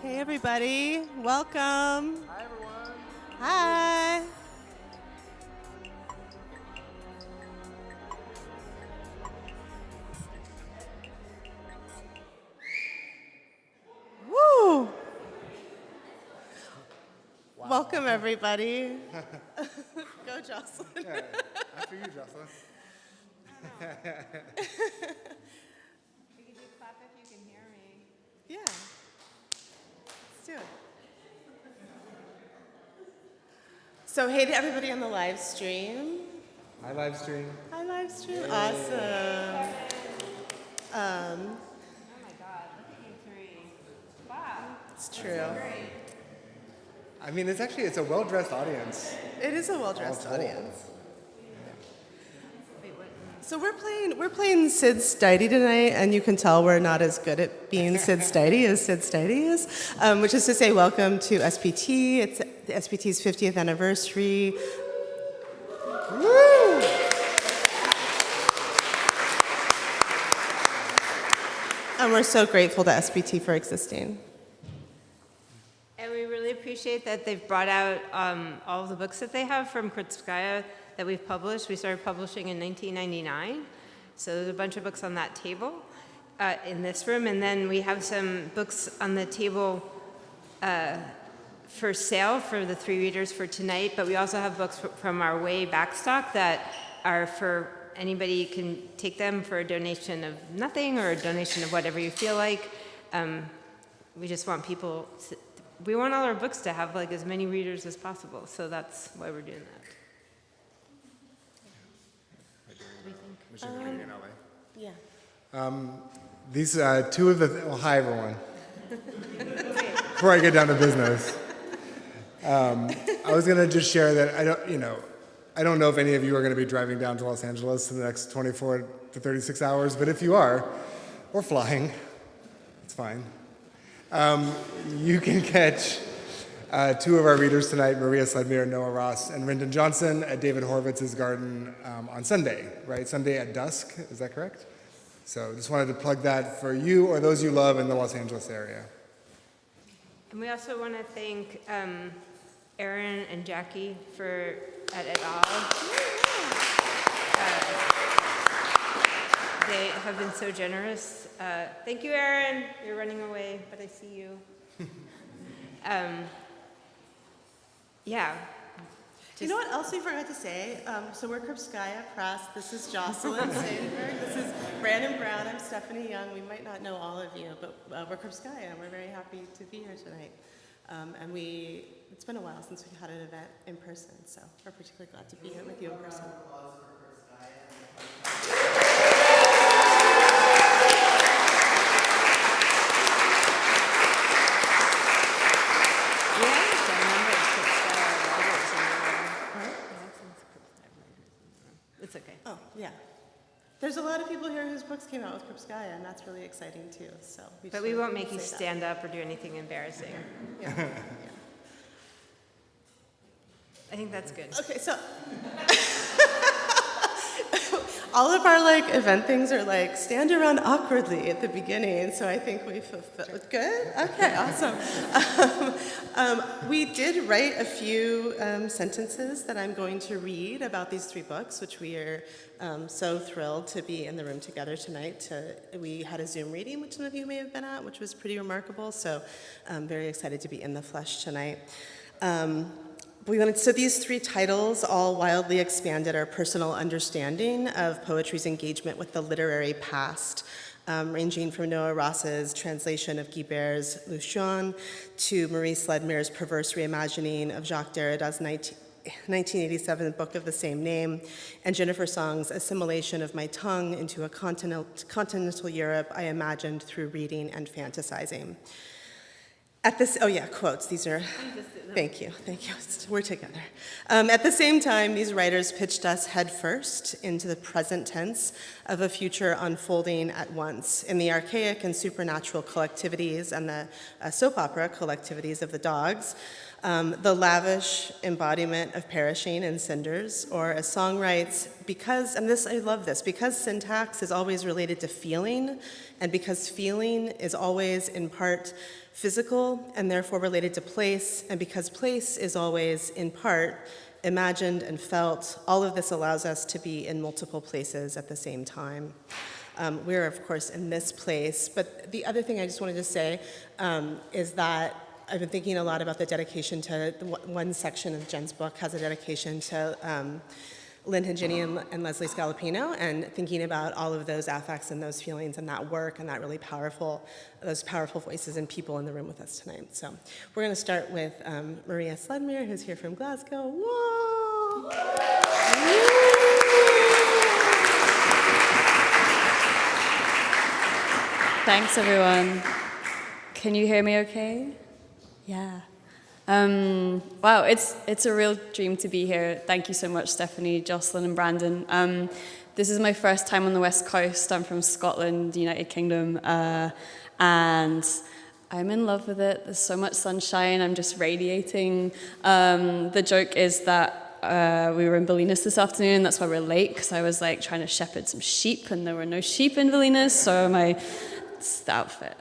Hey everybody, welcome. Hi everyone. Hi. Woo! Wow. Welcome everybody. Go Jocelyn. Yeah, after you, Jocelyn. We can do clap if you can hear me. Yeah. Let's do it. So hey to everybody on the live stream. Hi, live stream. Hi live stream. Yay. Awesome. Oh my God, look at you three. Wow. It's true. Great. I mean, it's a well-dressed audience. It is a well-dressed All told. audience. Wait, what? So we're playing Sid Steity tonight, and you can tell we're not as good at being Sid Steity as Sid Steity is, which is to say welcome to SPT. It's the SPT's 50th anniversary. Woo! And we're so grateful to SPT for existing. And we really appreciate that they've brought out all of the books that they have from Krupskaya that we've published. We started publishing in 1999, so there's a bunch of books on that table in this room, and then we have some books on the table for sale for the three readers for tonight, but we also have books from our way back stock that are for anybody. Can take them for a donation of nothing or a donation of whatever you feel like. We just want people to, we want all our books to have like as many readers as possible, so that's why we're doing that. Mission Community in LA. Yeah. These two of the well, hi everyone. Before I get down to business, I was gonna just share that I don't know if any of you are gonna be driving down to Los Angeles in the next 24 to 36 hours, but if you are, or flying, it's fine. You can catch two of our readers tonight, Maria Sledmere, Noah Ross, and Rendon Johnson at David Horvitz's garden on Sunday, right? Sunday at dusk, is that correct? So just wanted to plug that for you or those you love in the Los Angeles area. And we also want to thank Aaron and Jackie for at et al. They have been so generous. Thank you, Aaron. You're running away, but I see you. Yeah. You know what else we forgot to say? So we're Krupskaya Press. This is Jocelyn Sandberg. This is Brandon Brown. I'm Stephanie Young. We might not know all of you, but we're Krupskaya, and we're very happy to be here tonight. And it's been a while since we had an event in person, so we're particularly glad to be here with you in person. It's okay. Oh, yeah. There's a lot of people here whose books came out with Krupskaya, and that's really exciting too. So, But we won't make you stand up or do anything embarrassing. Yeah. Yeah. I think that's good. Okay, so all of our event things are stand around awkwardly at the beginning. So I think we fulfilled. Good. Okay, awesome. We did write a few sentences that I'm going to read about these three books, which we are so thrilled to be in the room together tonight. We had a Zoom reading, which some of you may have been at, which was pretty remarkable. So I'm very excited to be in the flesh tonight. So these three titles all wildly expanded our personal understanding of poetry's engagement with the literary past, ranging from Noah Ross's translation of Guibert's Lucian to Marie Sledmere's perverse reimagining of Jacques Derrida's 1987 book of the same name, and Jennifer Soong's assimilation of my tongue into a continental Europe I imagined through reading and fantasizing. Quotes. These are, thank you. We're together. At the same time, these writers pitched us headfirst into the present tense of a future unfolding at once in the archaic and supernatural collectivities and the soap opera collectivities of the dogs, the lavish embodiment of perishing in Cinders, or as Soong writes, I love this, because syntax is always related to feeling, and because feeling is always in part physical and therefore related to place, and because place is always, in part, imagined and felt, all of this allows us to be in multiple places at the same time. We're, of course, in this place, but the other thing I just wanted to say is that I've been thinking a lot about the dedication to, one section of Jen's book has a dedication to Lynn Hingini and Leslie Scalapino, and thinking about all of those affects and those feelings and that work and that really those powerful voices and people in the room with us tonight. So we're going to start with Maria Sledmere, who's here from Glasgow. Whoa! Thanks, everyone. Can you hear me okay? Yeah. Wow, it's a real dream to be here. Thank you so much, Stephanie, Jocelyn, and Brandon. This is my first time on the West Coast. I'm from Scotland, the United Kingdom, and I'm in love with it. There's so much sunshine. I'm just radiating. The joke is that we were in Bolinas this afternoon. That's why we're late, because I was like trying to shepherd some sheep, and there were no sheep in Bolinas, so it's the outfit.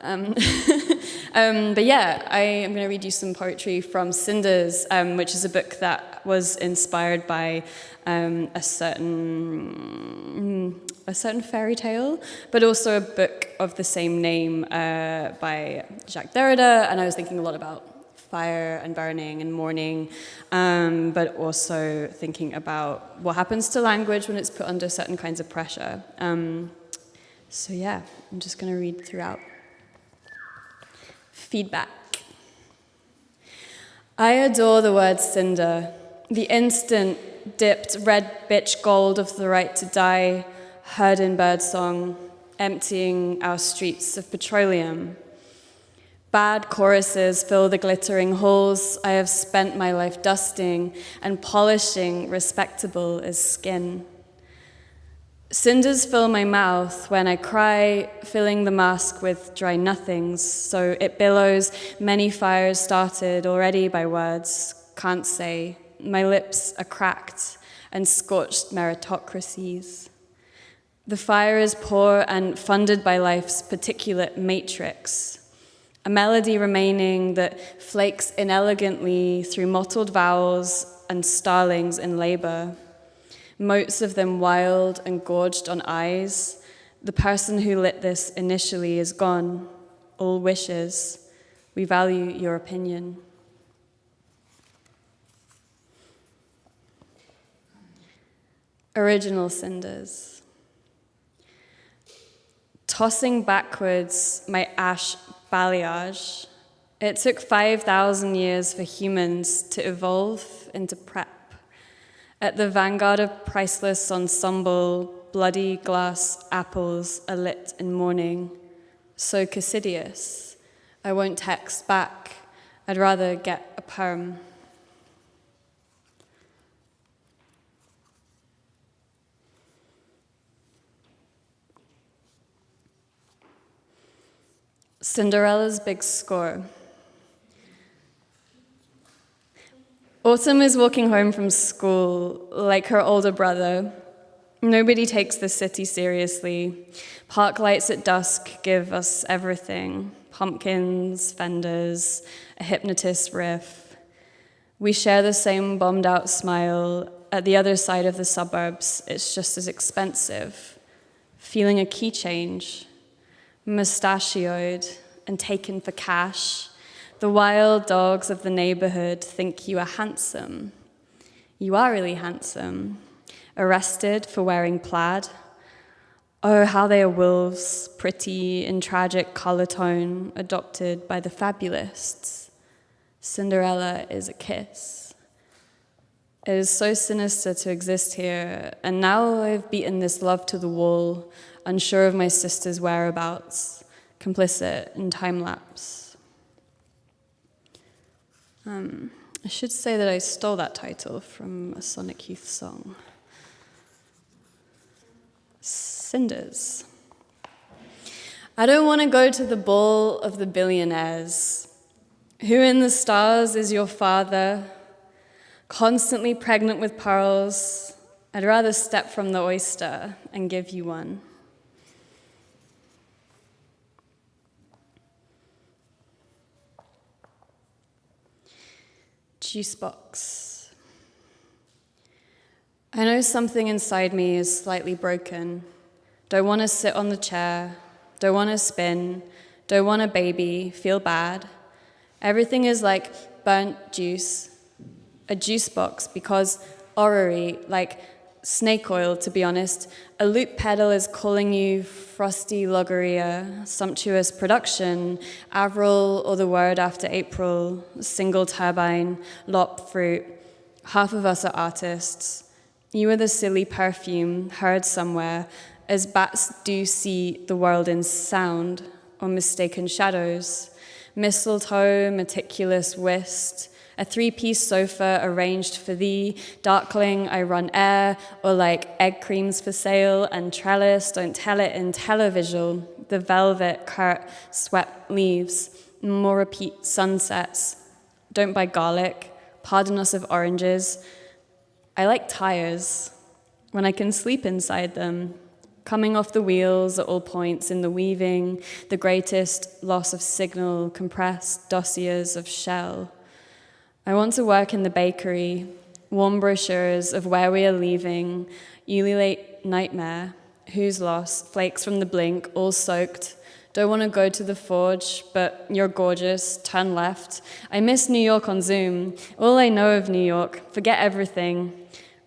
But yeah, I am going to read you some poetry from Cinders, which is a book that was inspired by a certain fairy tale, but also a book of the same name by Jacques Derrida. And I was thinking a lot about fire and burning and mourning, but also thinking about what happens to language when it's put under certain kinds of pressure. So yeah, I'm just going to read throughout. Feedback. I adore the word cinder, the instant dipped red bitch gold of the right to die, heard in birdsong, emptying our streets of petroleum. Bad choruses fill the glittering halls I have spent my life dusting and polishing respectable as skin. Cinders fill my mouth when I cry, filling the mask with dry nothings, so it billows many fires started already by words, can't say. My lips are cracked and scorched meritocracies. The fire is poor and funded by life's particulate matrix, a melody remaining that flakes inelegantly through mottled vowels and starlings in labor. Motes of them wild and gorged on eyes. The person who lit this initially is gone. All wishes. We value your opinion. Original Cinders. Tossing backwards my ash balayage. It took 5,000 years for humans to evolve into prep. At the vanguard of priceless ensemble, bloody glass apples are lit in mourning. So Cassidius, I won't text back. I'd rather get a perm. Cinderella's big score. Autumn is walking home from school like her older brother. Nobody takes the city seriously. Park lights at dusk give us everything. Pumpkins, fenders, a hypnotist riff. We share the same bombed-out smile. At the other side of the suburbs, it's just as expensive. Feeling a key change. Mustachioed and taken for cash. The wild dogs of the neighborhood think you are handsome. You are really handsome. Arrested for wearing plaid. Oh, how they are wolves, pretty in tragic color tone, adopted by the fabulists. Cinderella is a kiss. It is so sinister to exist here, and now I've beaten this love to the wall, unsure of my sister's whereabouts, complicit in time-lapse. I should say that I stole that title from a Sonic Youth song. Cinders. I don't want to go to the ball of the billionaires. Who in the stars is your father? Constantly pregnant with pearls. I'd rather step from the oyster and give you one. Juice box. I know something inside me is slightly broken. Don't want to sit on the chair, don't want to spin, don't want a baby, feel bad. Everything is like burnt juice, a juice box, because orrery, like snake oil, to be honest. A loop pedal is calling you frosty loggeria, sumptuous production, Avril or the word after April, single turbine, lop fruit. Half of us are artists. You are the silly perfume heard somewhere, as bats do see the world in sound or mistaken shadows. Mistletoe, meticulous whist, a three-piece sofa arranged for thee, darkling I run air, or like egg creams for sale, and trellis, don't tell it in televisual, the velvet curt swept leaves, more repeat sunsets, don't buy garlic, pardon us of oranges. I like tires, when I can sleep inside them, coming off the wheels at all points in the weaving, the greatest loss of signal, compressed dossiers of shell. I want to work in the bakery, warm brochures of where we are leaving, ululate nightmare, whose loss, flakes from the blink, all soaked. Don't want to go to the forge, but you're gorgeous, turn left. I miss New York on Zoom, all I know of New York, forget everything.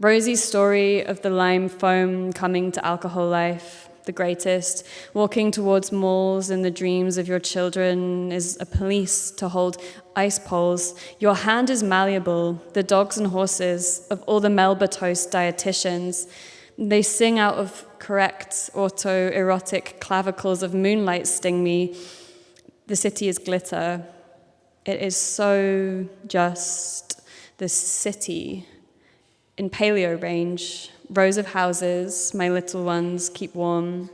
Rosie's story of the lime foam coming to alcohol life, the greatest. Walking towards malls in the dreams of your children is a police to hold ice poles. Your hand is malleable, the dogs and horses of all the Melba Toast dietitians. They sing out of correct autoerotic clavicles of moonlight sting me. The city is glitter. It is so just the city. In paleo range, rows of houses, my little ones keep warm.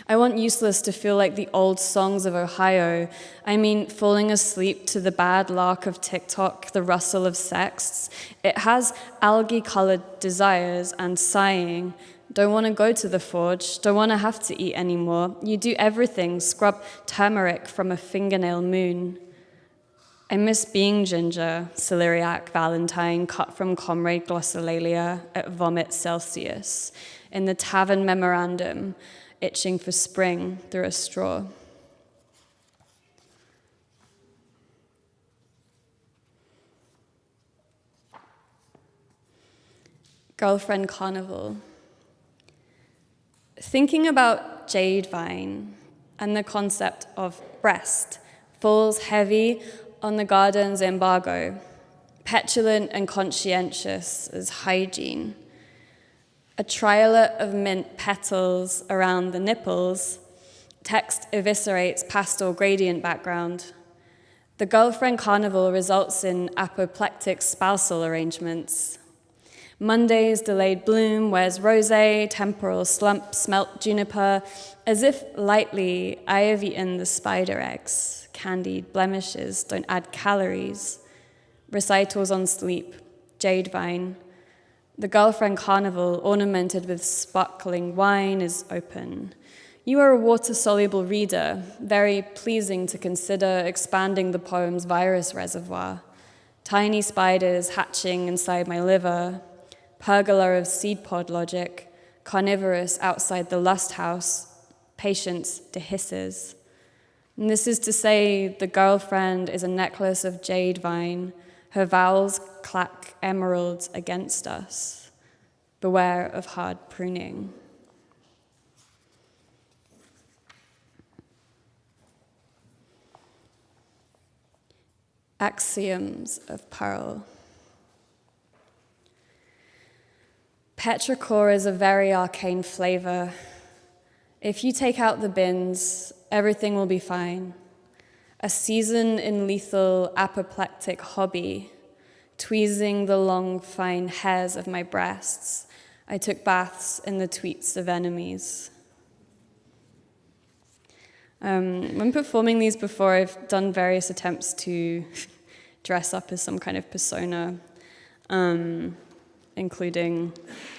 I want useless to feel like the old songs of Ohio. I mean, falling asleep to the bad lark of TikTok, the rustle of sex. It has algae-colored desires and sighing. Don't want to go to the forge, don't want to have to eat anymore. You do everything, scrub turmeric from a fingernail moon. I miss being ginger, celeriac Valentine, cut from Comrade Glossolalia at Vomit Celsius, in the tavern memorandum, itching for spring through a straw. Girlfriend Carnival. Thinking about jade vine and the concept of breast falls heavy on the garden's embargo, petulant and conscientious as hygiene. A triolet of mint petals around the nipples, text eviscerates pastel gradient background. The girlfriend carnival results in apoplectic spousal arrangements. Monday's delayed bloom wears rosé, temporal slump smelt juniper, as if lightly I have eaten the spider eggs. Candied blemishes don't add calories. Recitals on sleep, jade vine. The girlfriend carnival, ornamented with sparkling wine, is open. You are a water-soluble reader, very pleasing to consider expanding the poem's virus reservoir. Tiny spiders hatching inside my liver, pergola of seed pod logic, carnivorous outside the lust house, patience dehisses. And this is to say the girlfriend is a necklace of jade vine, her vowels clack emeralds against us. Beware of hard pruning. Axioms of pearl. Petrichor is a very arcane flavor. If you take out the bins, everything will be fine. A season in lethal apoplectic hobby, tweezing the long, fine hairs of my breasts. I took baths in the tweets of enemies. When performing these before, I've done various attempts to dress up as some kind of persona, including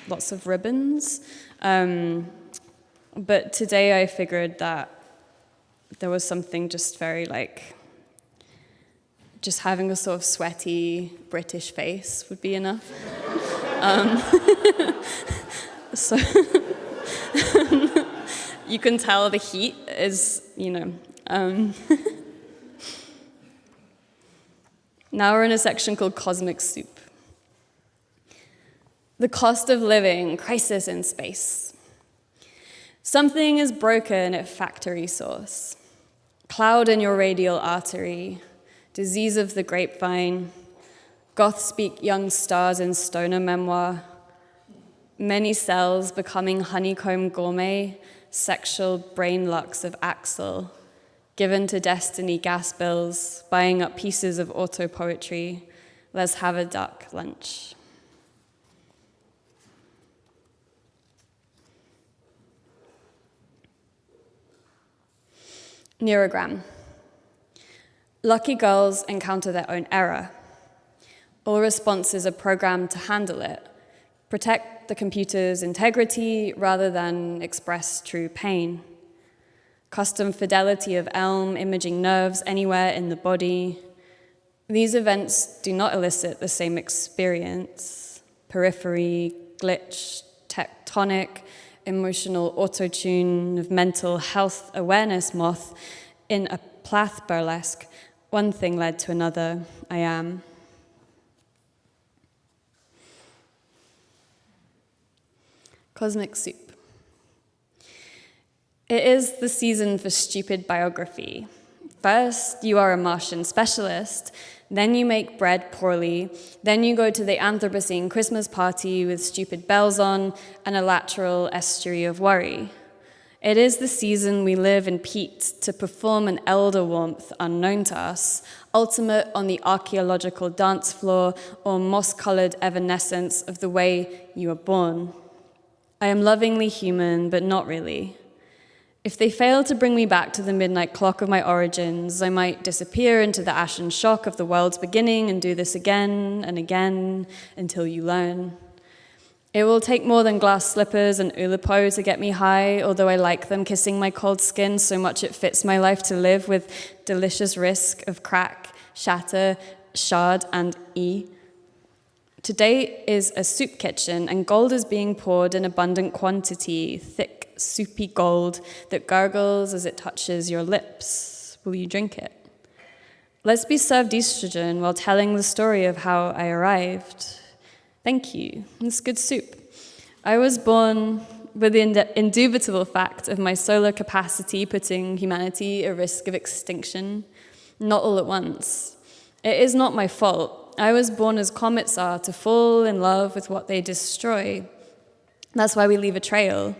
lots of ribbons. But today I figured that there was something just very just having a sort of sweaty British face would be enough. So you can tell the heat is, Now we're in a section called Cosmic Soup. The cost of living, crisis in space. Something is broken at factory source. Cloud in your radial artery, disease of the grapevine, goth speak young stars in stoner memoir, many cells becoming honeycomb gourmet, sexual brain lux of Axel, given to destiny gas bills, buying up pieces of auto poetry, let's have a duck lunch. Neurogram. Lucky girls encounter their own error. All responses are programmed to handle it, protect the computer's integrity rather than express true pain. Custom fidelity of elm imaging nerves anywhere in the body. These events do not elicit the same experience. Periphery, glitch, tectonic, emotional autotune of mental health awareness moth in a Plath burlesque. One thing led to another. I am. Cosmic Soup. It is the season for stupid biography. First, you are a Martian specialist, then you make bread poorly, then you go to the Anthropocene Christmas party with stupid bells on and a lateral estuary of worry. It is the season we live in peat to perform an elder warmth unknown to us, ultimate on the archaeological dance floor or moss-colored evanescence of the way you were born. I am lovingly human, but not really. If they fail to bring me back to the midnight clock of my origins, I might disappear into the ashen shock of the world's beginning and do this again and again until you learn. It will take more than glass slippers and Oulipo to get me high, although I like them kissing my cold skin so much it fits my life to live with delicious risk of crack, shatter, shard, and E. Today is a soup kitchen, and gold is being poured in abundant quantity, thick, soupy gold that gurgles as it touches your lips. Will you drink it? Let's be served estrogen while telling the story of how I arrived. Thank you. It's good soup. I was born with the indubitable fact of my solar capacity putting humanity at risk of extinction, not all at once. It is not my fault. I was born as comets are, to fall in love with what they destroy. That's why we leave a trail.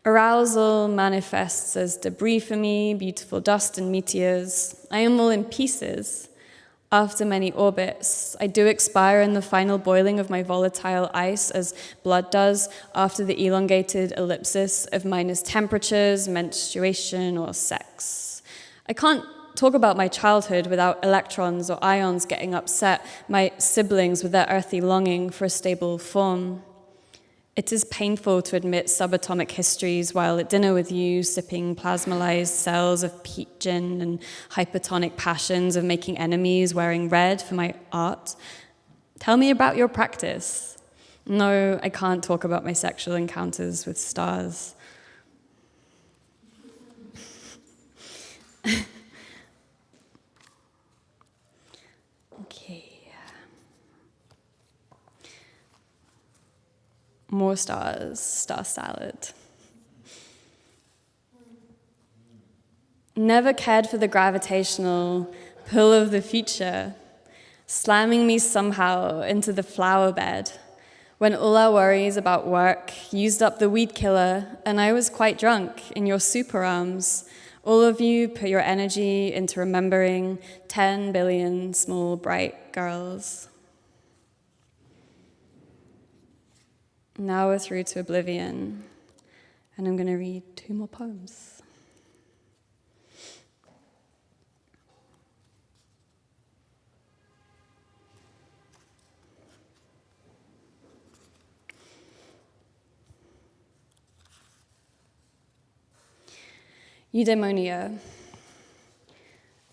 Arousal manifests as debris for me, beautiful dust and meteors. I am all in pieces. After many orbits, I do expire in the final boiling of my volatile ice as blood does after the elongated ellipsis of minus temperatures, menstruation, or sex. I can't talk about my childhood without electrons or ions getting upset, my siblings with their earthy longing for a stable form. It is painful to admit subatomic histories while at dinner with you, sipping plasmalized cells of peat gin and hypertonic passions of making enemies wearing red for my art. Tell me about your practice. No, I can't talk about my sexual encounters with stars. Okay. More stars, star salad. Never cared for the gravitational pull of the future, slamming me somehow into the flower bed, when all our worries about work used up the weed killer, and I was quite drunk in your super arms. All of you put your energy into remembering 10 billion small, bright girls. Now we're through to oblivion, and I'm going to read 2 more poems. Eudaimonia.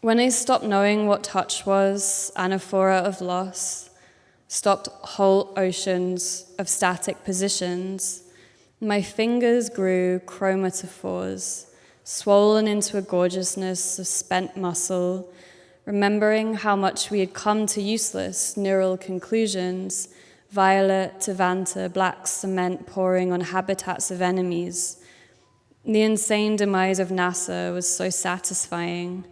When I stopped knowing what touch was, anaphora of loss, stopped whole oceans of static positions, my fingers grew chromatophores, swollen into a gorgeousness of spent muscle, remembering how much we had come to useless neural conclusions, violet to vanta, black cement pouring on habitats of enemies. The insane demise of NASA was so satisfying.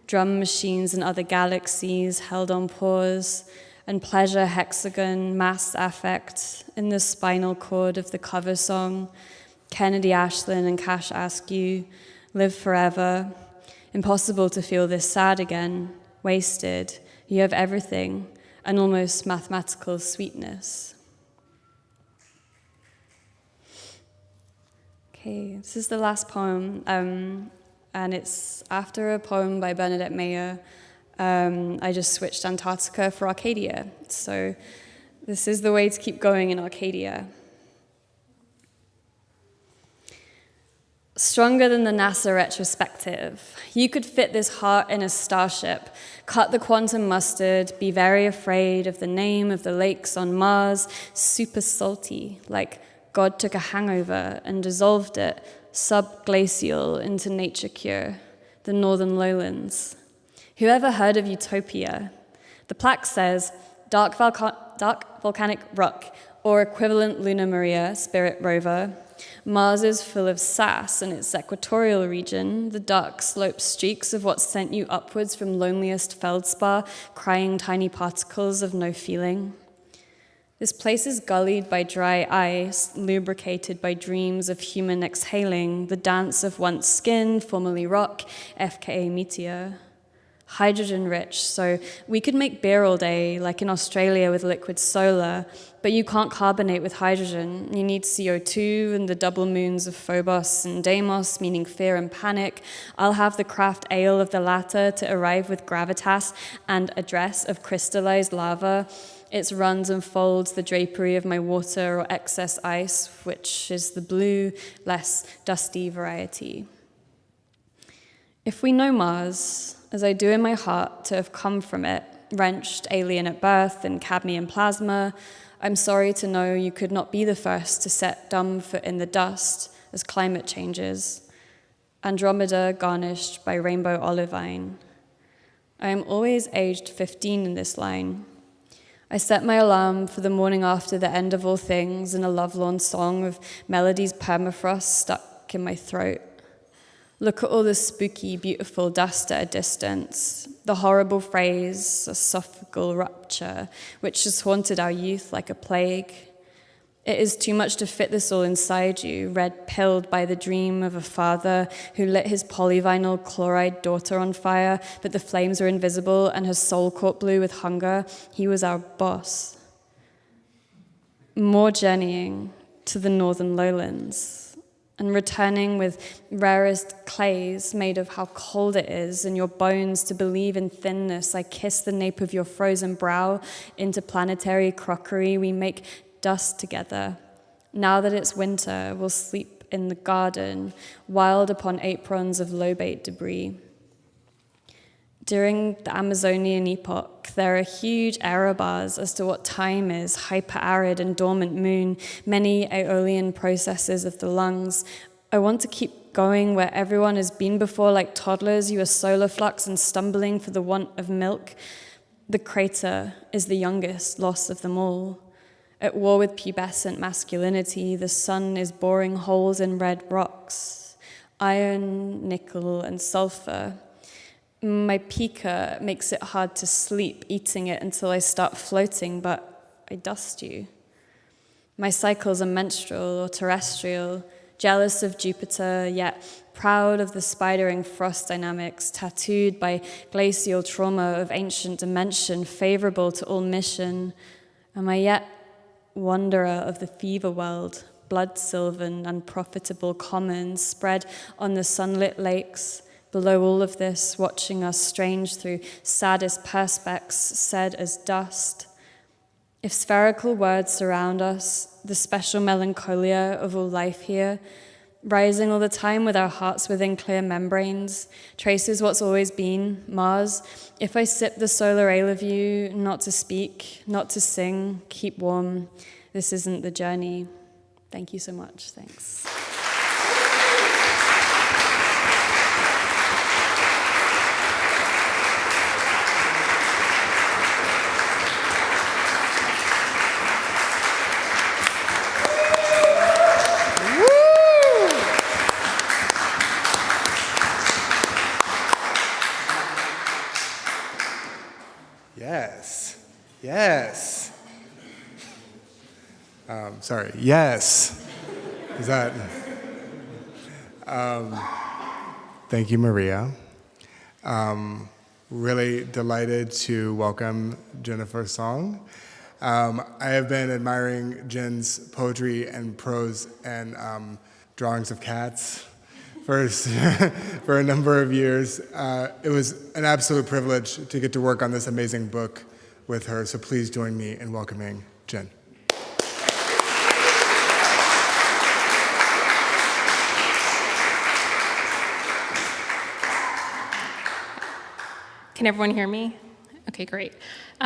Drum machines and other galaxies held on pause, and pleasure hexagon, mass affect in the spinal cord of the cover song, Kennedy Ashland and Cash Askew, live forever. Impossible to feel this sad again, wasted. You have everything, an almost mathematical sweetness. Okay, this is the last poem, and it's after a poem by Bernadette Meyer. I just switched Antarctica for Arcadia, so this is the way to keep going in Arcadia. Stronger than the NASA retrospective. You could fit this heart in a starship, cut the quantum mustard, be very afraid of the name of the lakes on Mars, super salty, like God took a hangover and dissolved it, subglacial into nature cure, the northern lowlands. Who ever heard of utopia? The plaque says, dark volcanic rock, or equivalent Luna Maria, spirit rover. Mars is full of sass in its equatorial region, the dark slope streaks of what sent you upwards from loneliest feldspar, crying tiny particles of no feeling. This place is gullied by dry ice, lubricated by dreams of human exhaling, the dance of once skin, formerly rock, FKA meteor. Hydrogen-rich, so we could make beer all day, like in Australia with liquid solar, but you can't carbonate with hydrogen. You need CO2 and the double moons of Phobos and Deimos, meaning fear and panic. I'll have the craft ale of the latter to arrive with gravitas and a dress of crystallized lava. It runs and folds the drapery of my water or excess ice, which is the blue, less dusty variety. If we know Mars, as I do in my heart to have come from it, wrenched alien at birth in cadmium plasma, I'm sorry to know you could not be the first to set dumb foot in the dust as climate changes. Andromeda garnished by rainbow olivine. I am always aged 15 in this line. I set my alarm for the morning after the end of all things in a lovelorn song of Melody's permafrost stuck in my throat. Look at all the spooky, beautiful dust at a distance, the horrible phrase, esophageal rupture, which has haunted our youth like a plague. It is too much to fit this all inside you, red-pilled by the dream of a father who lit his polyvinyl chloride daughter on fire, but the flames were invisible and her soul caught blue with hunger. He was our boss. More journeying to the northern lowlands, and returning with rarest clays made of how cold it is in your bones to believe in thinness. I kiss the nape of your frozen brow into planetary crockery. We make dust together. Now that it's winter, we'll sleep in the garden, wild upon aprons of lobate debris. During the Amazonian epoch, there are huge error bars as to what time is, hyper-arid and dormant moon, many aeolian processes of the lungs. I want to keep going where everyone has been before, like toddlers. You are solar flux and stumbling for the want of milk. The crater is the youngest loss of them all. At war with pubescent masculinity, the sun is boring holes in red rocks, iron, nickel, and sulfur. My pica makes it hard to sleep, eating it until I start floating, but I dust you. My cycles are menstrual or terrestrial, jealous of Jupiter, yet proud of the spidering frost dynamics, tattooed by glacial trauma of ancient dimension, favorable to all mission. Am I yet wanderer of the fever world, blood-sylvan, unprofitable commons spread on the sunlit lakes? Below all of this, watching us strange through saddest perspex, said as dust. If spherical words surround us, the special melancholia of all life here, rising all the time with our hearts within clear membranes, traces what's always been, Mars. If I sip the solar ale of you, not to speak, not to sing, keep warm, this isn't the journey. Thank you so much, thanks. Yes. Sorry. Yes. Is that? Thank you, Maria. Really delighted to welcome Jennifer Soong. I have been admiring Jen's poetry and prose and drawings of cats for a number of years. It was an absolute privilege to get to work on this amazing book with her, so please join me in welcoming Jen. Can everyone hear me? Okay, great.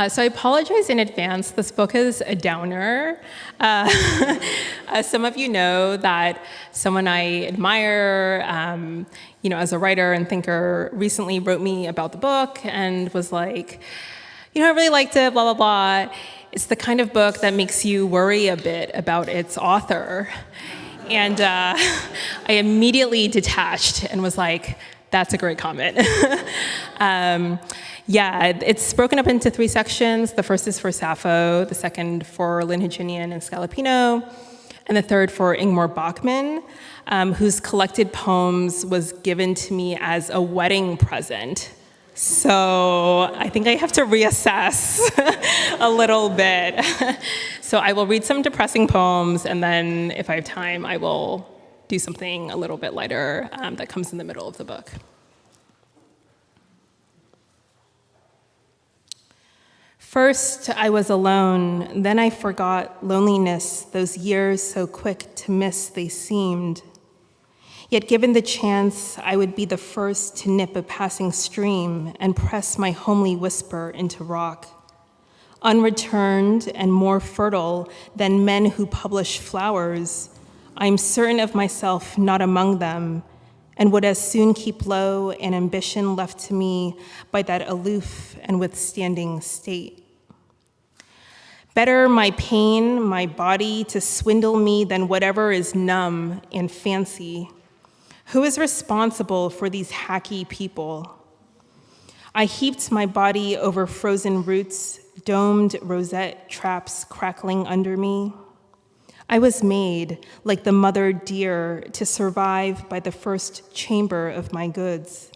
So I apologize in advance. This book is a downer. Some of you know that someone I admire, as a writer and thinker, recently wrote me about the book and was like, I really liked it, blah, blah, blah. It's the kind of book that makes you worry a bit about its author. And I immediately detached and was like, that's a great comment. It's broken up into 3 sections. The first is for Sappho, the second for Lynn Hijinian and Scalapino, and the third for Ingmar Bachmann, whose collected poems was given to me as a wedding present. So I think I have to reassess a little bit. So I will read some depressing poems, and then if I have time, I will do something a little bit lighter that comes in the middle of the book. First, I was alone, then I forgot loneliness, those years so quick to miss they seemed. Yet given the chance, I would be the first to nip a passing stream and press my homely whisper into rock. Unreturned and more fertile than men who publish flowers, I am certain of myself not among them, and would as soon keep low an ambition left to me by that aloof and withstanding state. Better my pain, my body, to swindle me than whatever is numb and fancy. Who is responsible for these hacky people? I heaped my body over frozen roots, domed rosette traps crackling under me. I was made, like the mother deer, to survive by the first chamber of my goods.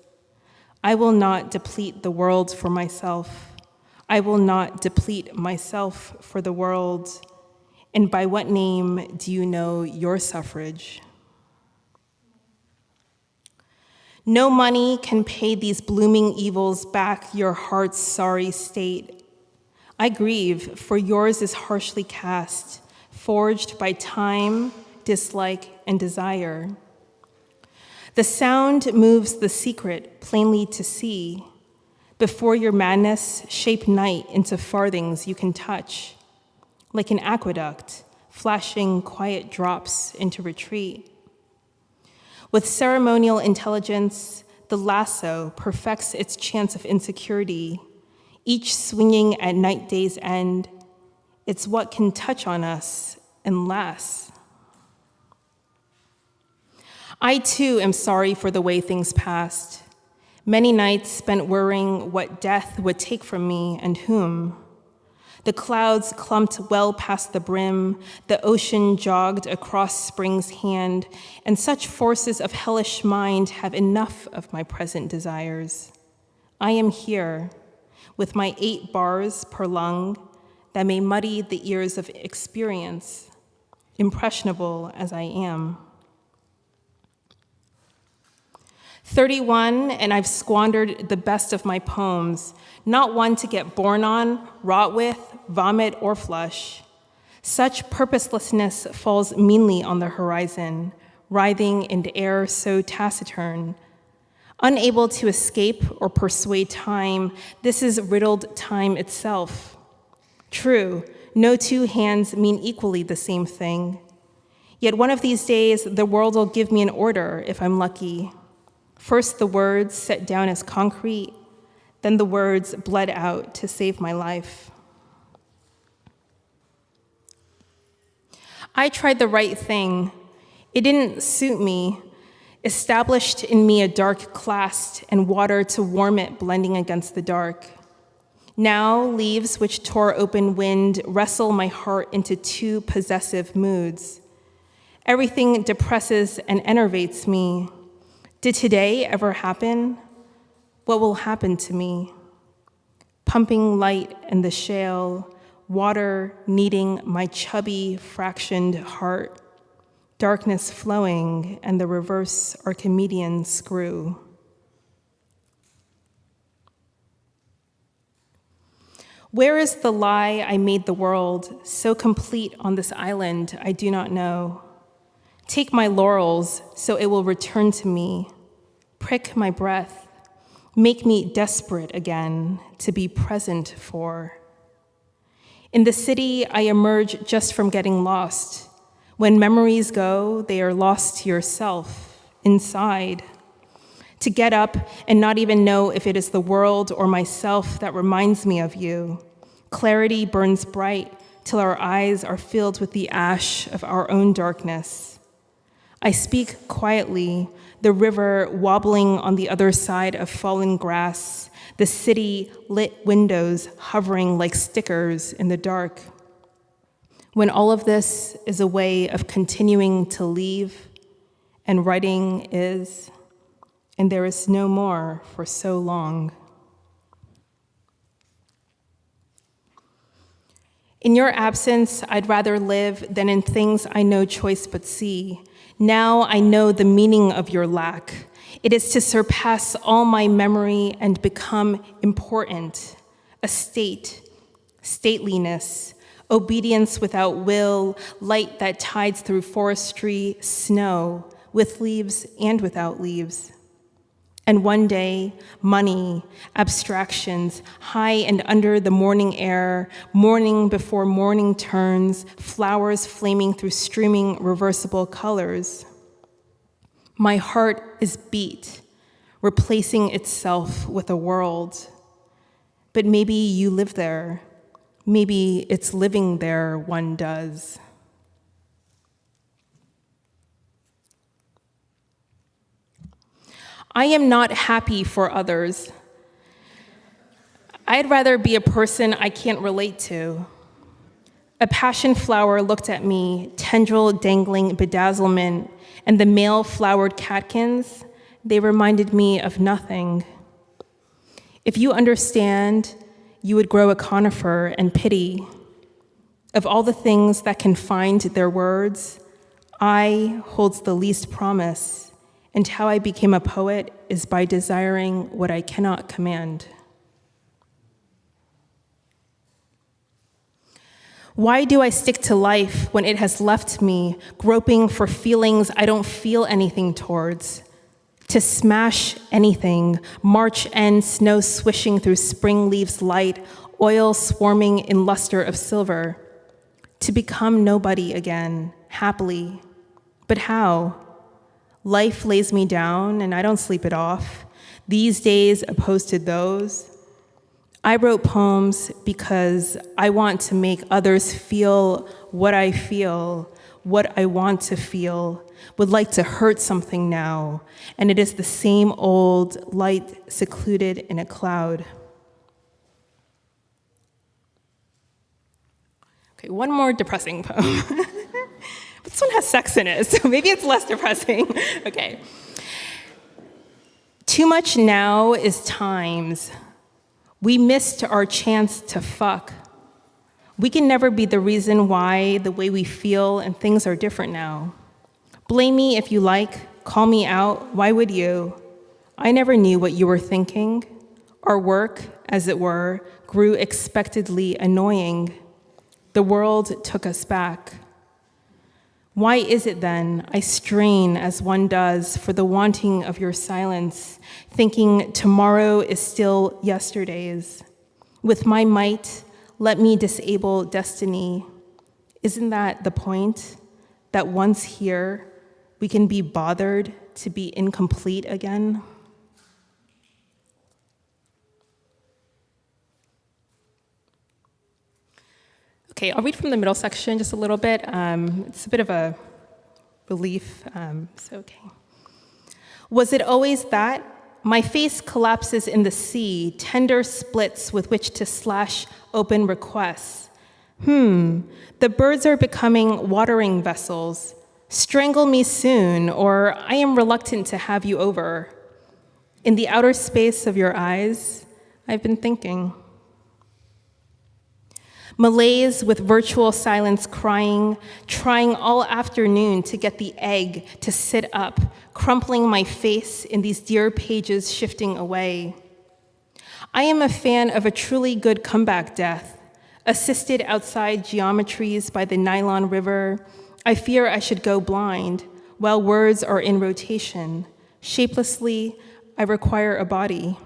I will not deplete the world for myself. I will not deplete myself for the world. And by what name do you know your suffrage? No money can pay these blooming evils back your heart's sorry state. I grieve, for yours is harshly cast, forged by time, dislike, and desire. The sound moves the secret plainly to see. Before your madness, shape night into farthings you can touch, like an aqueduct, flashing quiet drops into retreat. With ceremonial intelligence, the lasso perfects its chance of insecurity, each swinging at night day's end. It's what can touch on us and last. I too am sorry for the way things passed. Many nights spent worrying what death would take from me and whom. The clouds clumped well past the brim, the ocean jogged across spring's hand, and such forces of hellish mind have enough of my present desires. I am here, with my 8 bars per lung that may muddy the ears of experience, impressionable as I am. 31, and I've squandered the best of my poems, not one to get born on, wrought with, vomit, or flush. Such purposelessness falls meanly on the horizon, writhing in the air so taciturn. Unable to escape or persuade time, this is riddled time itself. True, no two hands mean equally the same thing. Yet one of these days, the world will give me an order if I'm lucky. First the words set down as concrete, then the words bled out to save my life. I tried the right thing. It didn't suit me. Established in me a dark class and water to warm it blending against the dark. Now leaves which tore open wind wrestle my heart into two possessive moods. Everything depresses and enervates me. Did today ever happen? What will happen to me? Pumping light in the shale, water kneading my chubby, fractioned heart, darkness flowing, and the reverse Archimedean screw. Where is the lie I made the world, so complete on this island I do not know? Take my laurels, so it will return to me. Prick my breath, make me desperate again to be present for. In the city, I emerge just from getting lost. When memories go, they are lost to yourself, inside. To get up and not even know if it is the world or myself that reminds me of you. Clarity burns bright till our eyes are filled with the ash of our own darkness. I speak quietly, the river wobbling on the other side of fallen grass, the city lit windows hovering like stickers in the dark. When all of this is a way of continuing to leave, and writing is, and there is no more for so long. In your absence, I'd rather live than in things I know choice but see. Now I know the meaning of your lack. It is to surpass all my memory and become important, a state, stateliness, obedience without will, light that tides through forestry, snow, with leaves and without leaves. And one day, money, abstractions, high and under the morning air, morning before morning turns, flowers flaming through streaming reversible colors. My heart is beat, replacing itself with a world. But maybe you live there. Maybe it's living there one does. I am not happy for others. I'd rather be a person I can't relate to. A passion flower looked at me, tendril dangling bedazzlement, and the male flowered catkins, they reminded me of nothing. If you understand, you would grow a conifer and pity. Of all the things that can find their words, I holds the least promise. And how I became a poet is by desiring what I cannot command. Why do I stick to life when it has left me, groping for feelings I don't feel anything towards? To smash anything, March end snow swishing through spring leaves light, oil swarming in luster of silver. To become nobody again, happily. But how? Life lays me down and I don't sleep it off. These days opposed to those. I wrote poems because I want to make others feel what I feel, what I want to feel, would like to hurt something now, and it is the same old light secluded in a cloud. Okay, one more depressing poem. This one has sex in it, so maybe it's less depressing. Okay. Too much now is times. We missed our chance to fuck. We can never be the reason why the way we feel and things are different now. Blame me if you like, call me out, why would you? I never knew what you were thinking. Our work, as it were, grew expectedly annoying. The world took us back. Why is it then I strain as one does for the wanting of your silence, thinking tomorrow is still yesterday's? With my might, let me disable destiny. Isn't that the point? That once here, we can be bothered to be incomplete again? Okay, I'll read from the middle section just a little bit. It's a bit of a relief, okay. Was it always that? My face collapses in the sea, tender splits with which to slash open requests. The birds are becoming watering vessels. Strangle me soon, or I am reluctant to have you over. In the outer space of your eyes, I've been thinking. Malaise with virtual silence crying, trying all afternoon to get the egg to sit up, crumpling my face in these dear pages shifting away. I am a fan of a truly good comeback death, assisted outside geometries by the nylon river. I fear I should go blind while words are in rotation. Shapelessly, I require a body.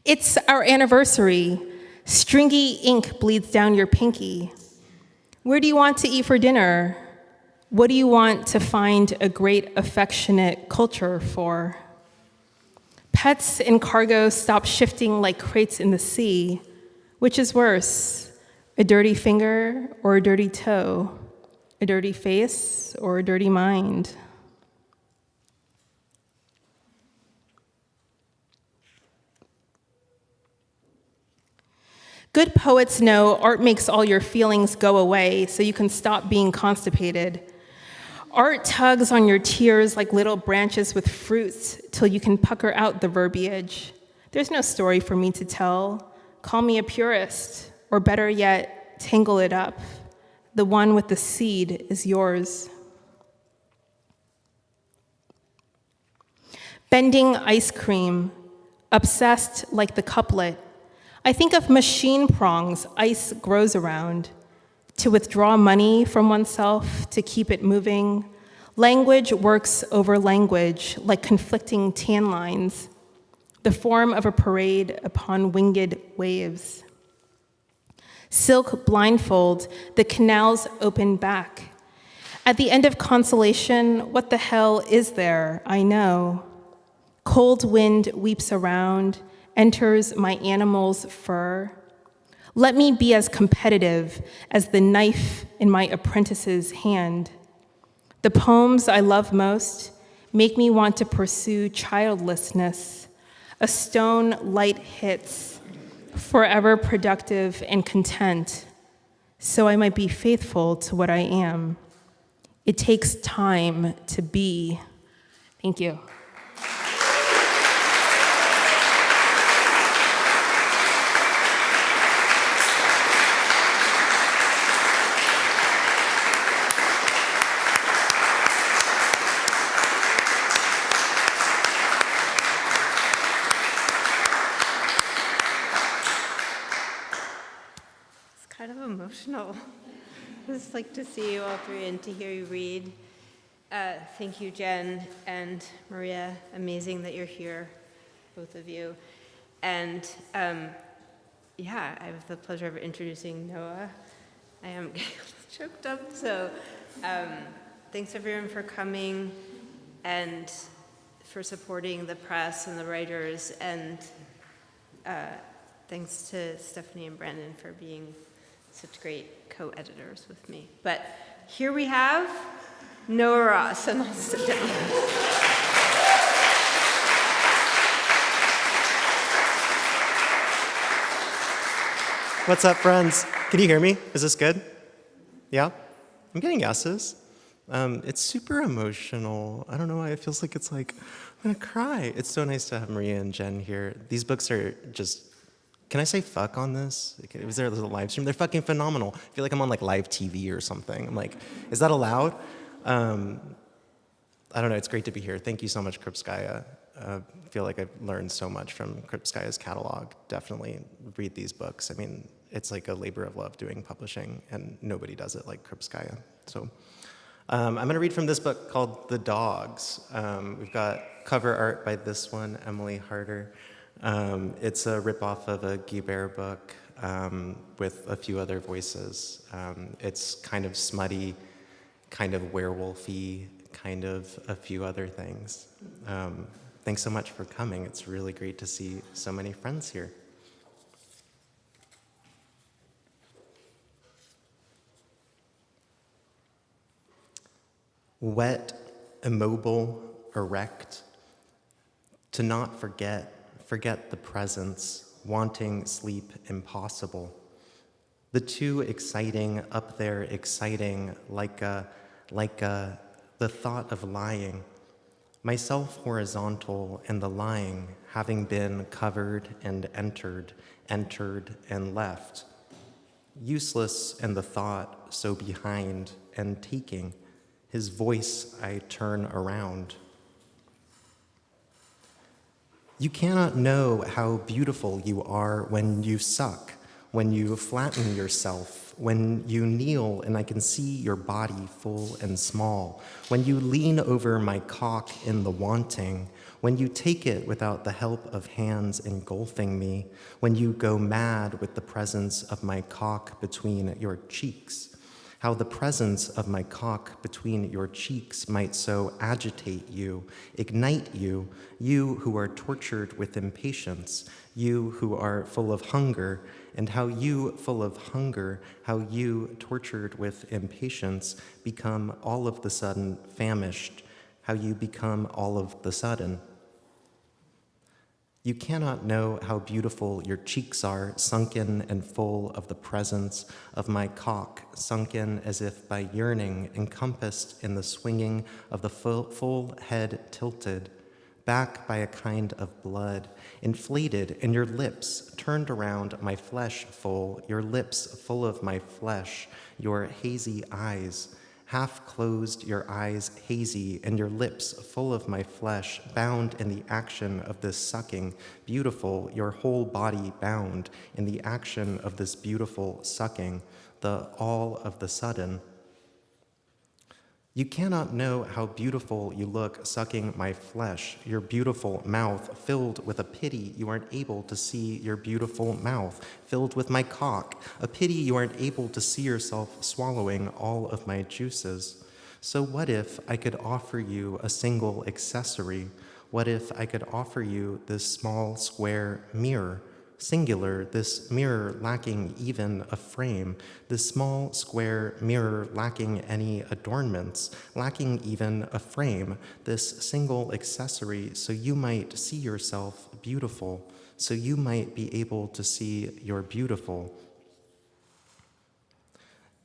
It's our anniversary. Stringy ink bleeds down your pinky. Where do you want to eat for dinner? What do you want to find a great affectionate culture for? Pets in cargo stop shifting like crates in the sea. Which is worse, a dirty finger or a dirty toe? A dirty face or a dirty mind? Good poets know art makes all your feelings go away so you can stop being constipated. Art tugs on your tears like little branches with fruits till you can pucker out the verbiage. There's no story for me to tell. Call me a purist, or better yet, tangle it up. The one with the seed is yours. Bending ice cream, obsessed like the couplet. I think of machine prongs ice grows around. To withdraw money from oneself, to keep it moving. Language works over language like conflicting tan lines, the form of a parade upon winged waves. Silk blindfold, the canals open back. At the end of consolation, what the hell is there? I know. Cold wind weeps around, enters my animal's fur. Let me be as competitive as the knife in my apprentice's hand. The poems I love most make me want to pursue childlessness. A stone light hits, forever productive and content, so I might be faithful to what I am. It takes time to be. Thank you. Kind of emotional. It's like to see you all three and to hear you read. Thank you, Jen and Maria. Amazing that you're here, both of you. And yeah, I have the pleasure of introducing Noah. I am getting a little choked up, so thanks everyone for coming and for supporting the press and the writers, and thanks to Stephanie and Brandon for being such great co-editors with me. But here we have Noah Ross, and I'll sit down. What's up, friends? Can you hear me? Is this good? Yeah? I'm getting yeses. It's super emotional. I don't know why it feels like I'm gonna cry. It's so nice to have Maria and Jen here. These books are just, can I say fuck on this? Was there a little live stream? They're fucking phenomenal. I feel like I'm on like live TV or something. I'm like, is that allowed? I don't know, it's great to be here. Thank you so much, Krupskaya. I feel like I've learned so much from Krupskaya's catalog. Definitely read these books. I mean, it's like a labor of love doing publishing, and nobody does it like Krupskaya. So I'm going to read from this book called The Dogs. We've got cover art by this one, Emily Harder. It's a ripoff of a Guibert book with a few other voices. It's kind of smutty, kind of werewolfy, kind of a few other things. Thanks so much for coming. It's really great to see so many friends here. Wet, immobile, erect, to not forget the presence, wanting sleep impossible. The two exciting, up there exciting, like the thought of lying. Myself horizontal and the lying, having been covered and entered and left. Useless and the thought so behind and taking. His voice I turn around. You cannot know how beautiful you are when you suck, when you flatten yourself, when you kneel and I can see your body full and small, when you lean over my cock in the wanting, when you take it without the help of hands engulfing me, when you go mad with the presence of my cock between your cheeks. How the presence of my cock between your cheeks might so agitate you, ignite you, you who are tortured with impatience, you who are full of hunger, and how you, full of hunger, how you, tortured with impatience, become all of the sudden famished, how you become all of the sudden. You cannot know how beautiful your cheeks are, sunken and full of the presence of my cock, sunken as if by yearning, encompassed in the swinging of the full head tilted, back by a kind of blood, inflated, and your lips turned around my flesh full, your lips full of my flesh, your hazy eyes, half closed, your eyes hazy, and your lips full of my flesh, bound in the action of this sucking, beautiful, your whole body bound in the action of this beautiful sucking, the all of the sudden. You cannot know how beautiful you look sucking my flesh, your beautiful mouth filled with a pity you aren't able to see your beautiful mouth, filled with my cock, a pity you aren't able to see yourself swallowing all of my juices. So what if I could offer you a single accessory? What if I could offer you this small square mirror? Singular, this mirror lacking even a frame, this small square mirror lacking any adornments, lacking even a frame, this single accessory so you might see yourself beautiful, so you might be able to see your beautiful.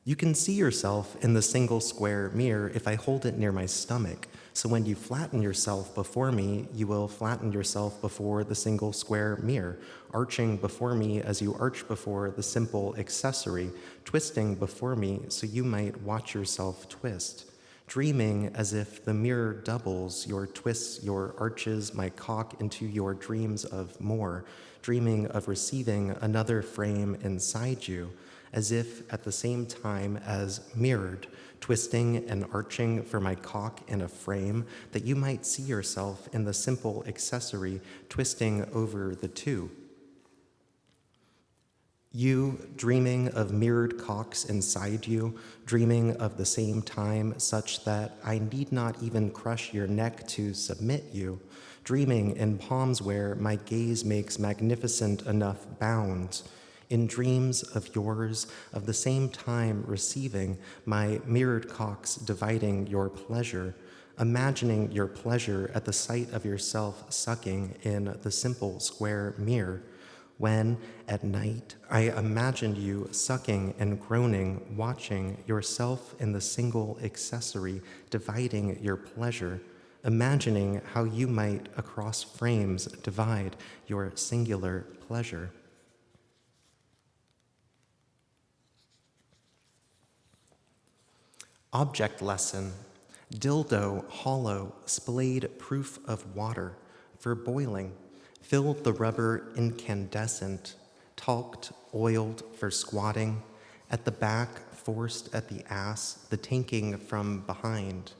You can see yourself in the single square mirror if I hold it near my stomach. So when you flatten yourself before me, you will flatten yourself before the single square mirror, arching before me as you arch before the simple accessory, twisting before me so you might watch yourself twist, dreaming as if the mirror doubles your twists, your arches, my cock into your dreams of more, dreaming of receiving another frame inside you, as if at the same time as mirrored, twisting and arching for my cock in a frame, that you might see yourself in the simple accessory, twisting over the two. You dreaming of mirrored cocks inside you, dreaming of the same time such that I need not even crush your neck to submit you, dreaming in palms where my gaze makes magnificent enough bounds, in dreams of yours, of the same time receiving my mirrored cocks dividing your pleasure, imagining your pleasure at the sight of yourself sucking in the simple square mirror, when at night I imagined you sucking and groaning, watching yourself in the single accessory dividing your pleasure, imagining how you might across frames divide your singular pleasure. Object lesson, dildo, hollow, splayed proof of water, for boiling, filled the rubber incandescent, talked, oiled for squatting, at the back, forced at the ass, the tanking from behind.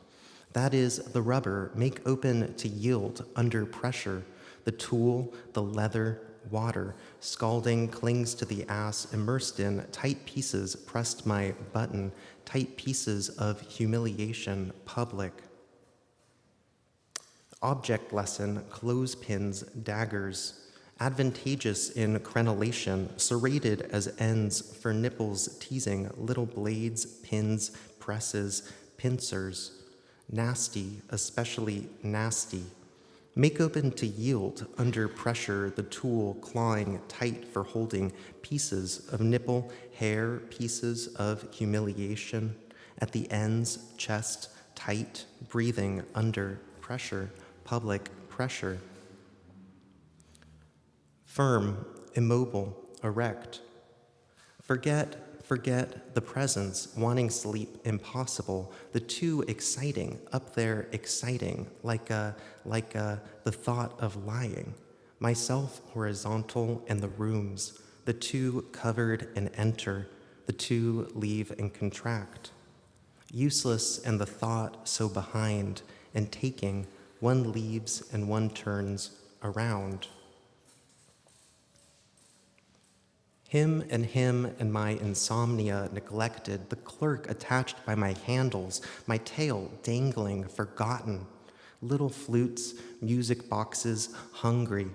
That is, the rubber, make open to yield under pressure, the tool, the leather, water, scalding clings to the ass, immersed in tight pieces, pressed my button, tight pieces of humiliation, public. Object lesson, clothespins, daggers, advantageous in crenellation, serrated as ends for nipples teasing, little blades, pins, presses, pincers, nasty, especially nasty. Make open to yield under pressure, the tool clawing tight for holding pieces of nipple, hair, pieces of humiliation. At the ends, chest tight, breathing under pressure, public pressure. Firm, immobile, erect. Forget the presence, wanting sleep, impossible. The two exciting, up there exciting, like the thought of lying. Myself horizontal and the rooms. The two covered and enter. The two leave and contract. Useless and the thought so behind and taking. One leaves and one turns around. Him and my insomnia neglected, the clerk attached by my handles, my tail dangling, forgotten, little flutes, music boxes, hungry.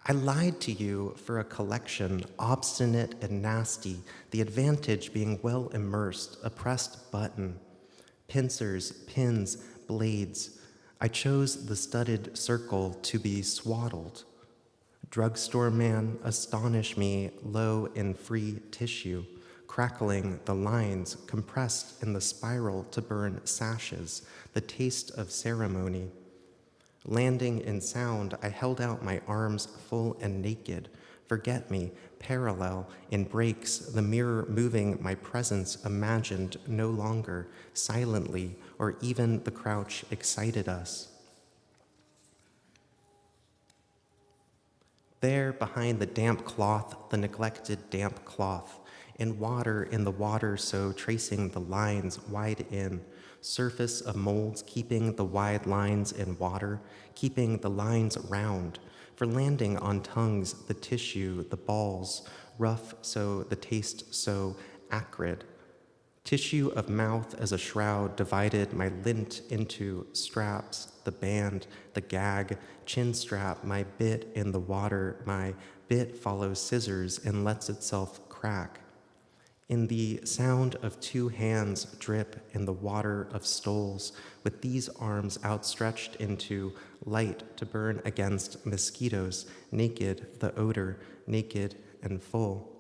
I lied to you for a collection, obstinate and nasty, the advantage being well immersed, a pressed button, pincers, pins, blades. I chose the studded circle to be swaddled. Drugstore man, astonish me, low in free tissue, crackling the lines, compressed in the spiral to burn sashes, the taste of ceremony. Landing in sound, I held out my arms full and naked, forget me, parallel, in breaks, the mirror moving my presence imagined no longer, silently, or even the crouch excited us. There, behind the damp cloth, the neglected damp cloth, in the water so tracing the lines wide in, surface of molds keeping the wide lines in water, keeping the lines round, for landing on tongues, the tissue, the balls, rough so the taste so acrid. Tissue of mouth as a shroud divided my lint into straps, the band, the gag, chin strap, my bit in the water, my bit follows scissors and lets itself crack. In the sound of two hands drip in the water of stoles, with these arms outstretched into light to burn against mosquitoes, naked, the odor, naked and full.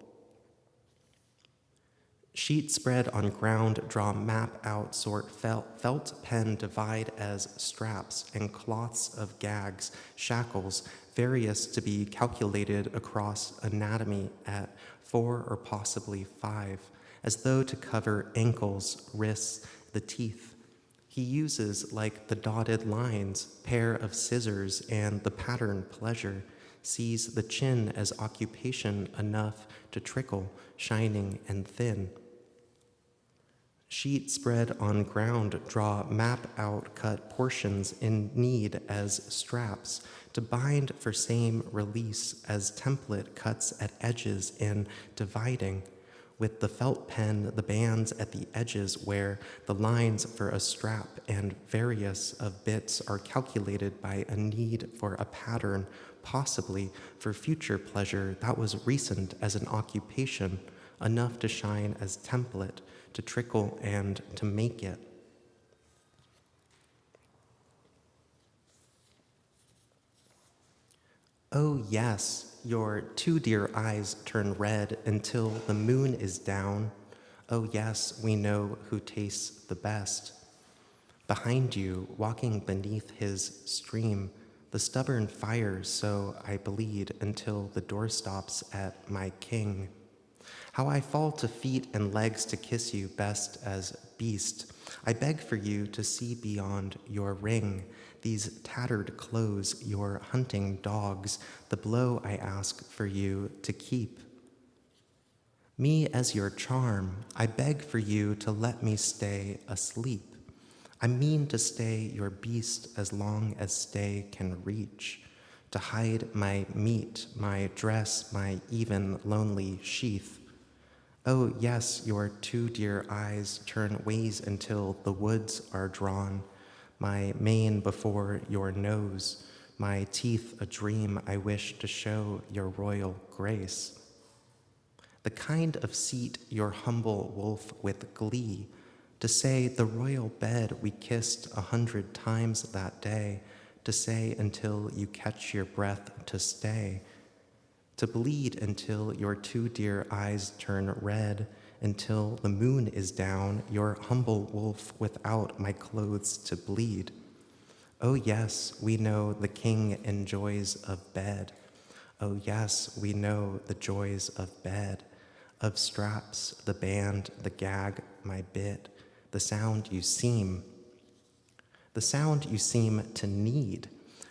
Sheet spread on ground, draw map out, sort felt pen divide as straps and cloths of gags, shackles, various to be calculated across anatomy at 4 or possibly 5, as though to cover ankles, wrists, the teeth. He uses, like the dotted lines, pair of scissors and the pattern pleasure, sees the chin as occupation enough to trickle, shining and thin. Sheet spread on ground, draw map out, cut portions in need as straps, to bind for same release as template cuts at edges in dividing, with the felt pen the bands at the edges where the lines for a strap and various of bits are calculated by a need for a pattern, possibly for future pleasure that was recent as an occupation, enough to shine as template, to trickle and to make it. Oh yes, your two dear eyes turn red until the moon is down. Oh yes, we know who tastes the best. Behind you, walking beneath his stream, the stubborn fire so I bleed until the door stops at my king. How I fall to feet and legs to kiss you best as beast. I beg for you to see beyond your ring, these tattered clothes, your hunting dogs, the blow I ask for you to keep. Me as your charm, I beg for you to let me stay asleep. I mean to stay your beast as long as stay can reach, to hide my meat, my dress, my even lonely sheath. Oh yes, your two dear eyes turn ways until the woods are drawn, my mane before your nose, my teeth a dream I wish to show your royal grace. The kind of seat your humble wolf with glee, to say the royal bed we kissed 100 times that day, to say until you catch your breath to stay, to bleed until your two dear eyes turn red, until the moon is down, your humble wolf without my clothes to bleed. Oh yes, we know the king enjoys of bed. Oh yes, we know the joys of bed, of straps, the band, the gag, my bit, the sound you seem to need,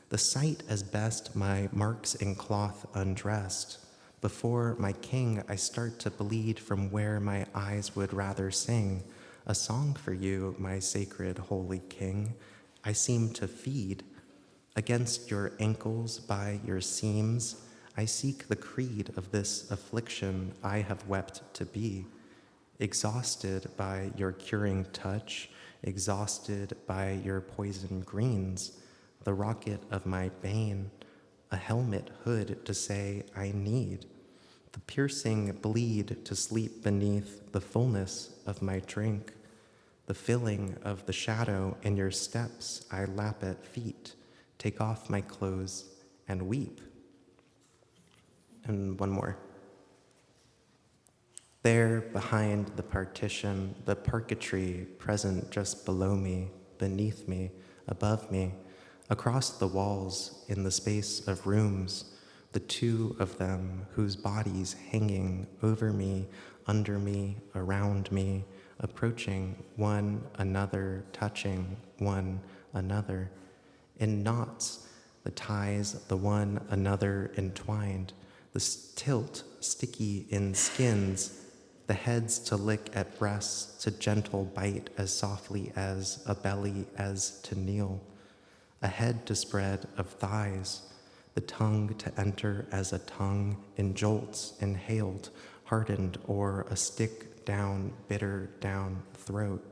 the sight as best my marks in cloth undressed. Before my king, I start to bleed from where my eyes would rather sing a song for you, my sacred holy king. I seem to feed against your ankles by your seams. I seek the creed of this affliction I have wept to be, exhausted by your curing touch, exhausted by your poison greens, the rocket of my bane, a helmet hood to say I need, the piercing bleed to sleep beneath the fullness of my drink, the filling of the shadow in your steps I lap at feet, take off my clothes and weep. And one more. There, behind the partition, the parquetry present just below me, beneath me, above me, across the walls, in the space of rooms, the two of them whose bodies hanging over me, under me, around me, approaching one another, touching one another, in knots, the ties, the one another entwined, the tilt sticky in skins, the heads to lick at breasts, to gentle bite as softly as a belly as to kneel, a head to spread of thighs, the tongue to enter as a tongue in jolts inhaled, hardened, or a stick down, bitter down throat.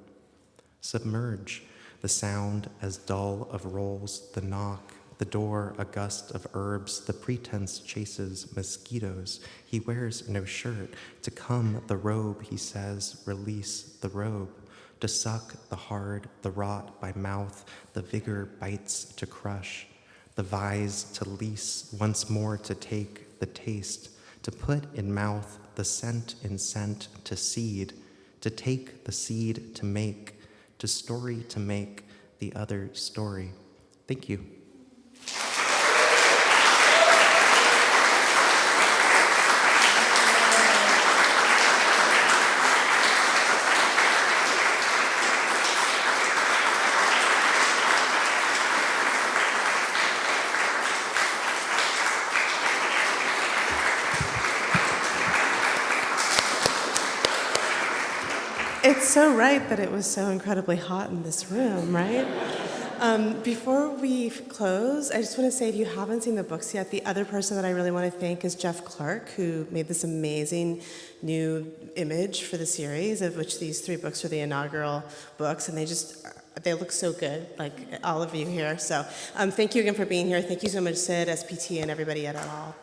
Submerge, the sound as dull of rolls, the knock, the door a gust of herbs, the pretense chases mosquitoes. He wears no shirt. To come the robe, he says, release the robe. To suck the hard, the wrought by mouth, the vigor bites to crush. The vise to lease, once more to take the taste. To put in mouth, the scent in scent to seed. To take the seed to make, to story to make the other story. Thank you. It's so right that it was so incredibly hot in this room, right? Before we close, I just want to say if you haven't seen the books yet, the other person that I really want to thank is Jeff Clark, who made this amazing new image for the series, of which these 3 books are the inaugural books, and they look so good, like all of you here. So thank you again for being here. Thank you so much, Sid, SPT, and everybody at all.